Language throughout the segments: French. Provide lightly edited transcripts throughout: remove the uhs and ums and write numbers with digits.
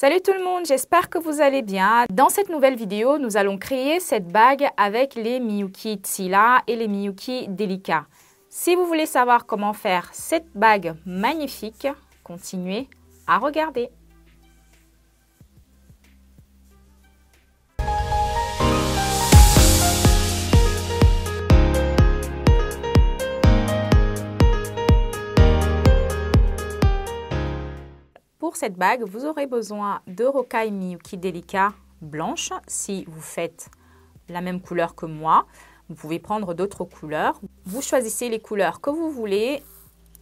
Salut tout le monde, j'espère que vous allez bien. Dans cette nouvelle vidéo, nous allons créer cette bague avec les Miyuki Tsila et les Miyuki Delica. Si vous voulez savoir comment faire cette bague magnifique, continuez à regarder. Pour cette bague, vous aurez besoin de rocaille Miyuki Delica blanche. Si vous faites la même couleur que moi, vous pouvez prendre d'autres couleurs. Vous choisissez les couleurs que vous voulez.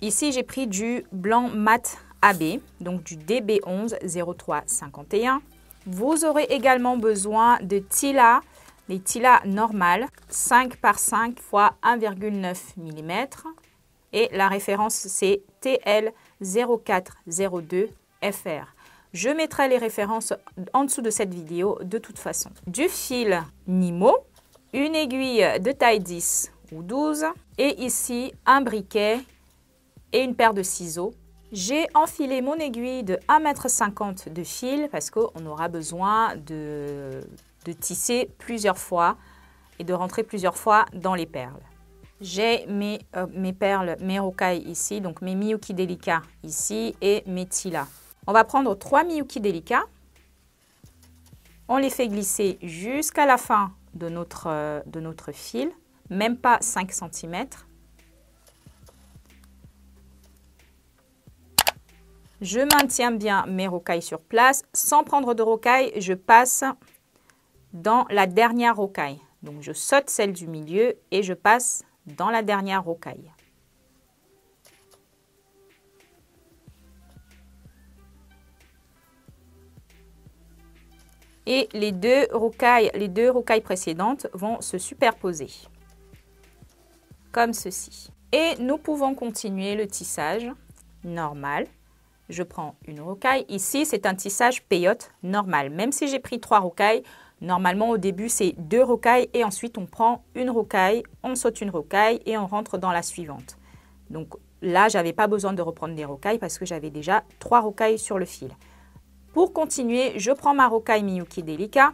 Ici, j'ai pris du blanc mat AB, donc du DB11 0351. Vous aurez également besoin de Tila, les Tila normales, 5 par 5 x 1,9 mm. Et la référence, c'est TL 0402. FR. Je mettrai les références en dessous de cette vidéo de toute façon. Du fil Nimo, une aiguille de taille 10 ou 12 et ici un briquet et une paire de ciseaux. J'ai enfilé mon aiguille de 1,50 m de fil parce qu'on aura besoin de tisser plusieurs fois et de rentrer plusieurs fois dans les perles. J'ai mes perles, mes rocailles ici, donc mes Miyuki Delica ici et mes Tila. On va prendre 3 Miyuki Delica, on les fait glisser jusqu'à la fin de notre fil, même pas 5 cm. Je maintiens bien mes rocailles sur place. Sans prendre de rocaille, je passe dans la dernière rocaille. Donc je saute celle du milieu et je passe dans la dernière rocaille. Et les deux rocailles précédentes vont se superposer, comme ceci. Et nous pouvons continuer le tissage normal. Je prends une rocaille. Ici, c'est un tissage peyote normal. Même si j'ai pris 3 rocailles, normalement au début, c'est 2 rocailles et ensuite on prend une rocaille, on saute une rocaille et on rentre dans la suivante. Donc là, je n'avais pas besoin de reprendre des rocailles parce que j'avais déjà 3 rocailles sur le fil. Pour continuer, je prends ma rocaille Miyuki Delica.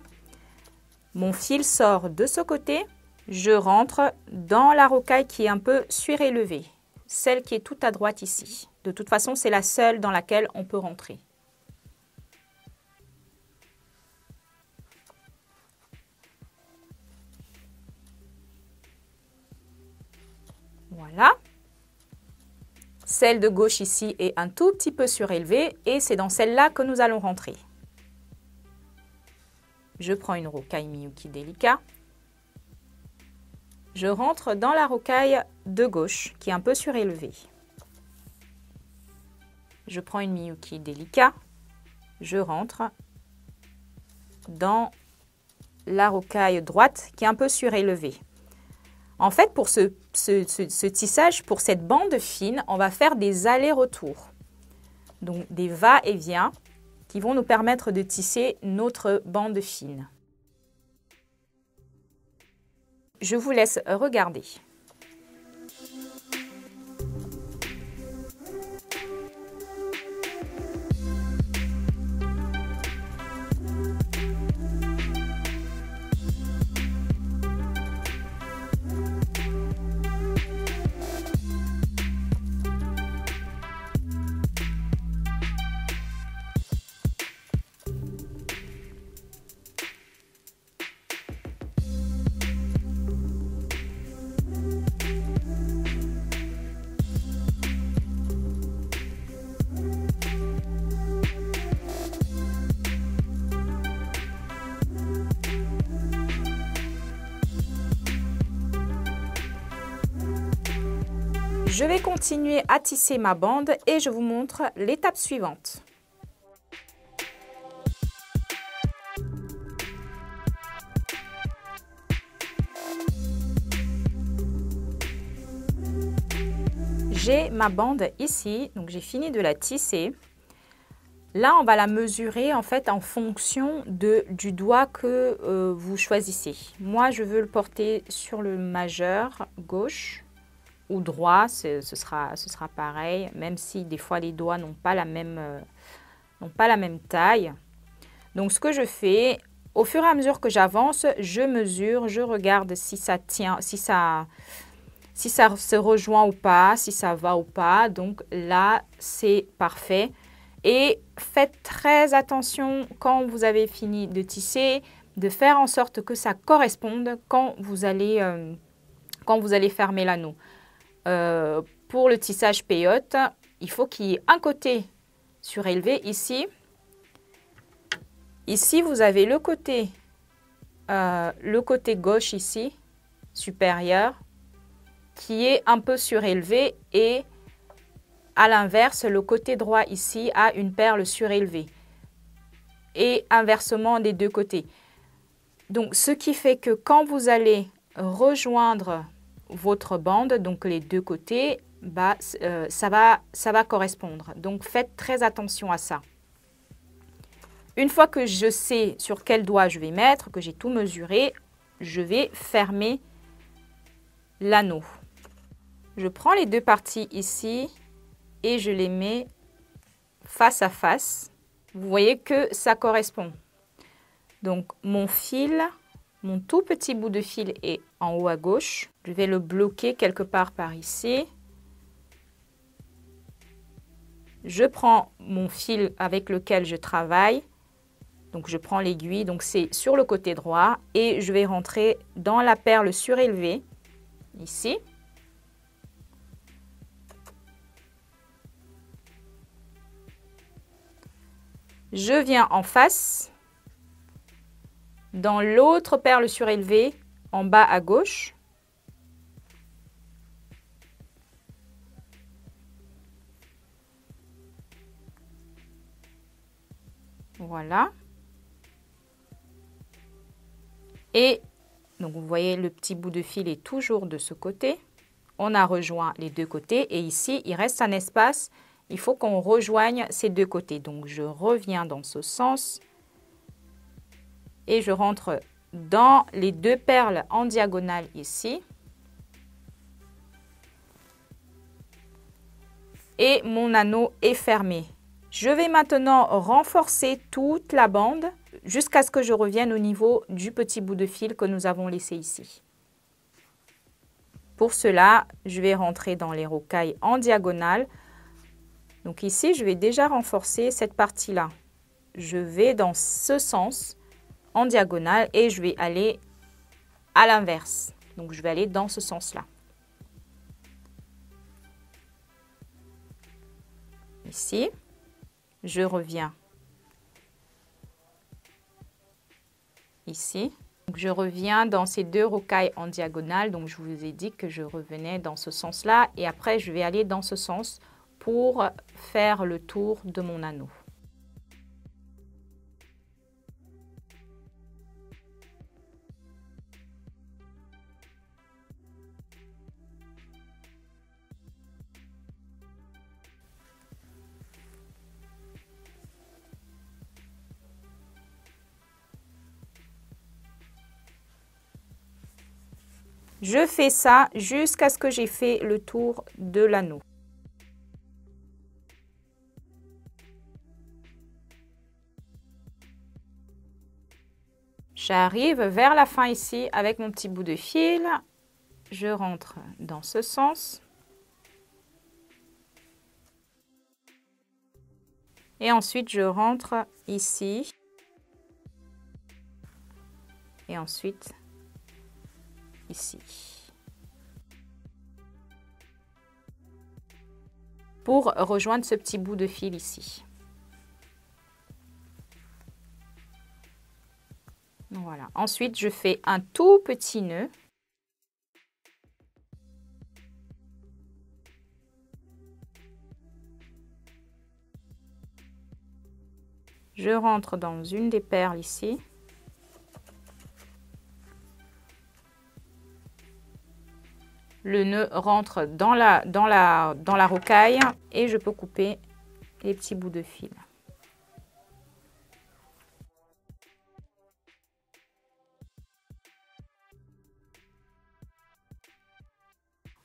Mon fil sort de ce côté. Je rentre dans la rocaille qui est un peu surélevée, celle qui est tout à droite ici. De toute façon, c'est la seule dans laquelle on peut rentrer. Voilà. Celle de gauche ici est un tout petit peu surélevée et c'est dans celle-là que nous allons rentrer. Je prends une rocaille Miyuki Delica. Je rentre dans la rocaille de gauche qui est un peu surélevée. Je prends une Miyuki Delica. Je rentre dans la rocaille droite qui est un peu surélevée. En fait, pour ce tissage, pour cette bande fine, on va faire des allers-retours. Donc, des va-et-vient qui vont nous permettre de tisser notre bande fine. Je vous laisse regarder. Je vais continuer à tisser ma bande et je vous montre l'étape suivante. J'ai ma bande ici, donc j'ai fini de la tisser. Là, on va la mesurer en fait en fonction du doigt que vous choisissez. Moi, je veux le porter sur le majeur gauche ou droit, ce sera pareil, même si des fois les doigts n'ont pas la même taille. Donc ce que je fais, au fur et à mesure que j'avance, je mesure, je regarde si ça tient, si ça se rejoint ou pas, si ça va ou pas. Donc là, c'est parfait. Et faites très attention quand vous avez fini de tisser, de faire en sorte que ça corresponde quand vous allez fermer l'anneau. Pour le tissage peyote, il faut qu'il y ait un côté surélevé ici. Ici, vous avez le côté gauche ici, supérieur, qui est un peu surélevé et à l'inverse, le côté droit ici a une perle surélevée et inversement des deux côtés. Donc, ce qui fait que quand vous allez rejoindre votre bande, donc les deux côtés, ça va correspondre. Donc, faites très attention à ça. Une fois que je sais sur quel doigt je vais mettre, que j'ai tout mesuré, je vais fermer l'anneau. Je prends les deux parties ici et je les mets face à face. Vous voyez que ça correspond. Donc, mon fil, mon tout petit bout de fil est en haut à gauche. Je vais le bloquer quelque part par ici. Je prends mon fil avec lequel je travaille. Donc, je prends l'aiguille, donc c'est sur le côté droit. Et je vais rentrer dans la perle surélevée, ici. Je viens en face, dans l'autre perle surélevée, en bas à gauche. Voilà. Et donc, vous voyez, le petit bout de fil est toujours de ce côté. On a rejoint les deux côtés et ici, il reste un espace. Il faut qu'on rejoigne ces deux côtés. Donc, je reviens dans ce sens et je rentre dans les deux perles en diagonale ici. Et mon anneau est fermé. Je vais maintenant renforcer toute la bande jusqu'à ce que je revienne au niveau du petit bout de fil que nous avons laissé ici. Pour cela, je vais rentrer dans les rocailles en diagonale. Donc ici, je vais déjà renforcer cette partie-là. Je vais dans ce sens en diagonale et je vais aller à l'inverse. Donc je vais aller dans ce sens-là. Ici, je reviens ici. Donc je reviens dans ces deux rocailles en diagonale. Donc je vous ai dit que je revenais dans ce sens-là et après je vais aller dans ce sens pour faire le tour de mon anneau. Je fais ça jusqu'à ce que j'ai fait le tour de l'anneau. J'arrive vers la fin ici avec mon petit bout de fil. Je rentre dans ce sens. Et ensuite, je rentre ici. Et ensuite, ici. Pour rejoindre ce petit bout de fil ici. Voilà. Ensuite, je fais un tout petit nœud. Je rentre dans une des perles ici. Le nœud rentre dans la rocaille et je peux couper les petits bouts de fil.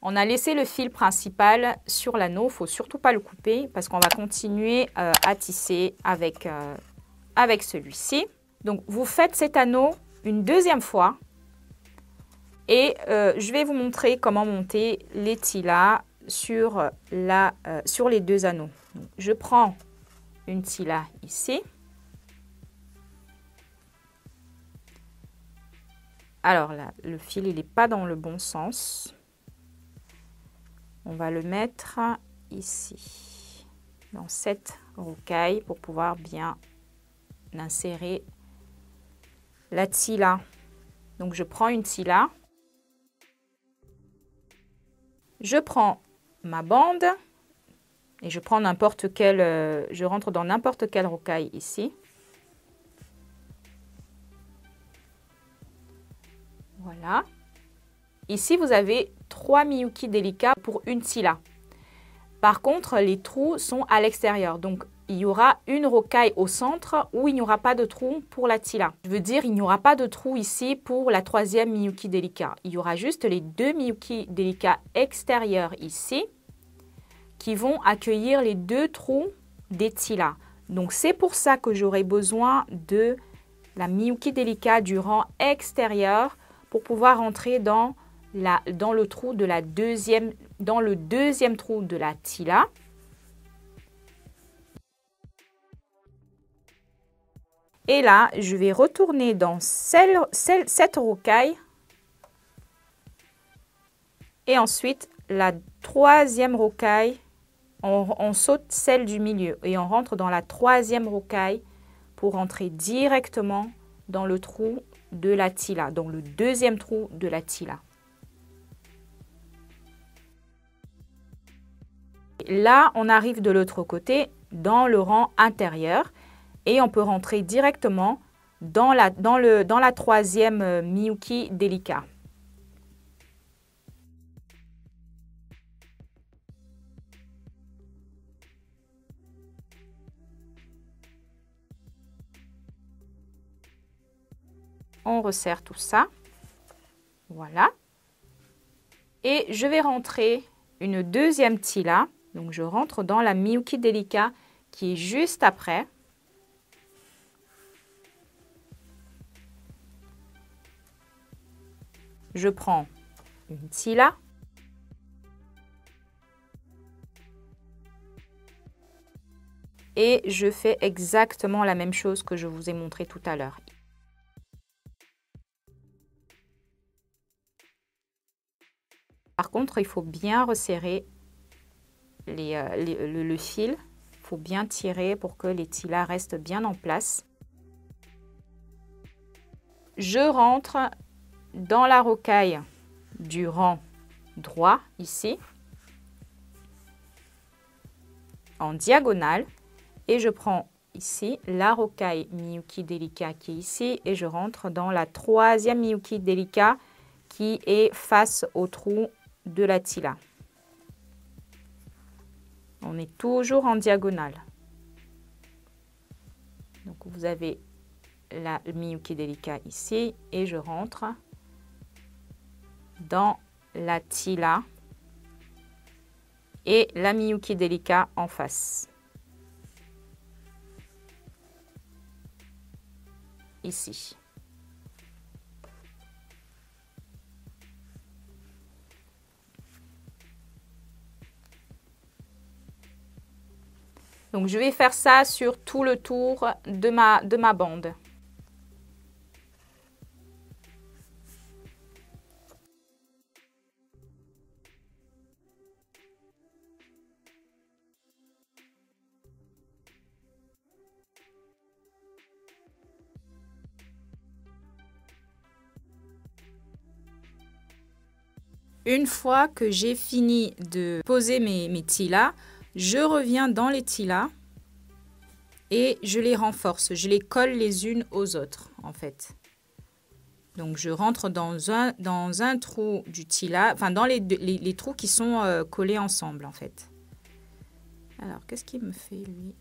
On a laissé le fil principal sur l'anneau, il ne faut surtout pas le couper parce qu'on va continuer à tisser avec avec celui-ci. Donc, vous faites cet anneau une deuxième fois. Et je vais vous montrer comment monter les tilas sur les deux anneaux. Donc, je prends une tila ici. Alors là, le fil, il n'est pas dans le bon sens. On va le mettre ici, dans cette rocaille, pour pouvoir bien insérer la tila. Donc, je prends une tila. Je prends ma bande et je prends n'importe quelle, je rentre dans n'importe quelle rocaille ici. Voilà. Ici, vous avez 3 Miyuki délicats pour une tila. Par contre, les trous sont à l'extérieur. Donc, il y aura une rocaille au centre où il n'y aura pas de trou pour la tila. Je veux dire, il n'y aura pas de trou ici pour la troisième Miyuki délicat. Il y aura juste les 2 Miyuki délicats extérieurs ici qui vont accueillir les 2 trous des tilas. Donc, c'est pour ça que j'aurai besoin de la Miyuki délicat du rang extérieur pour pouvoir entrer dans le trou de la deuxième, dans le deuxième trou de la tila. Et là, je vais retourner dans cette rocaille. Et ensuite, la troisième rocaille, on saute celle du milieu. Et on rentre dans la troisième rocaille pour entrer directement dans le trou de la tila, dans le deuxième trou de la tila. Là, on arrive de l'autre côté, dans le rang intérieur. Et on peut rentrer directement dans la troisième Miyuki délicat. On resserre tout ça. Voilà. Et je vais rentrer une deuxième tila. Donc, je rentre dans la Miyuki délicat qui est juste après. Je prends une tila. Et je fais exactement la même chose que je vous ai montré tout à l'heure. Par contre, il faut bien resserrer le fil. Il faut bien tirer pour que les tilas restent bien en place. Je rentre dans la rocaille du rang droit, ici, en diagonale. Et je prends ici la rocaille Miyuki délicat qui est ici. Et je rentre dans la troisième Miyuki délicat qui est face au trou de la tila. On est toujours en diagonale. Donc, vous avez la Miyuki délicat ici et je rentre dans la tila et la Miyuki délicat en face. Ici. Donc, je vais faire ça sur tout le tour de ma bande. Une fois que j'ai fini de poser mes tilas, je reviens dans les tilas et je les renforce. Je les colle les unes aux autres, en fait. Donc, je rentre dans un trou du tila, enfin, dans les trous qui sont collés ensemble, en fait. Alors, qu'est-ce qu'il me fait, lui ?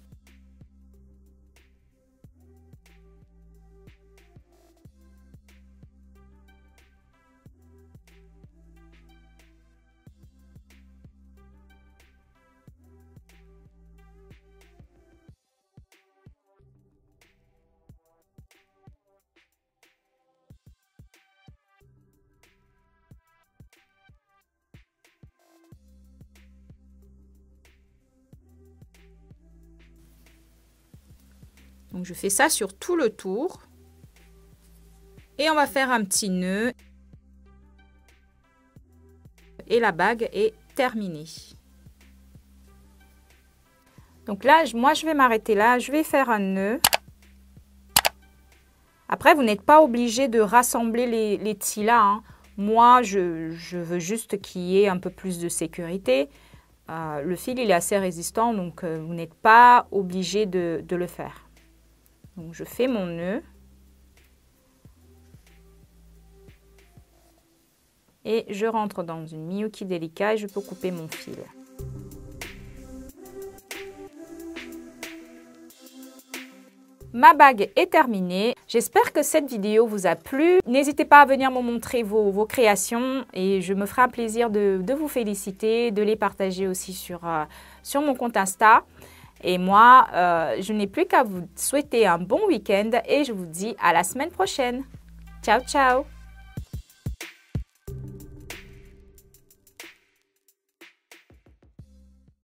Donc je fais ça sur tout le tour. Et on va faire un petit nœud. Et la bague est terminée. Donc là, moi je vais m'arrêter là. Je vais faire un nœud. Après, vous n'êtes pas obligé de rassembler les tilas, hein. Moi, je veux juste qu'il y ait un peu plus de sécurité. Le fil, il est assez résistant, donc vous n'êtes pas obligé de le faire. Donc, je fais mon nœud. Et je rentre dans une Miyuki Delica et je peux couper mon fil. Ma bague est terminée. J'espère que cette vidéo vous a plu. N'hésitez pas à venir me montrer vos créations et je me ferai un plaisir de vous féliciter, de les partager aussi sur mon compte Insta. Et moi, je n'ai plus qu'à vous souhaiter un bon week-end et je vous dis à la semaine prochaine. Ciao, ciao!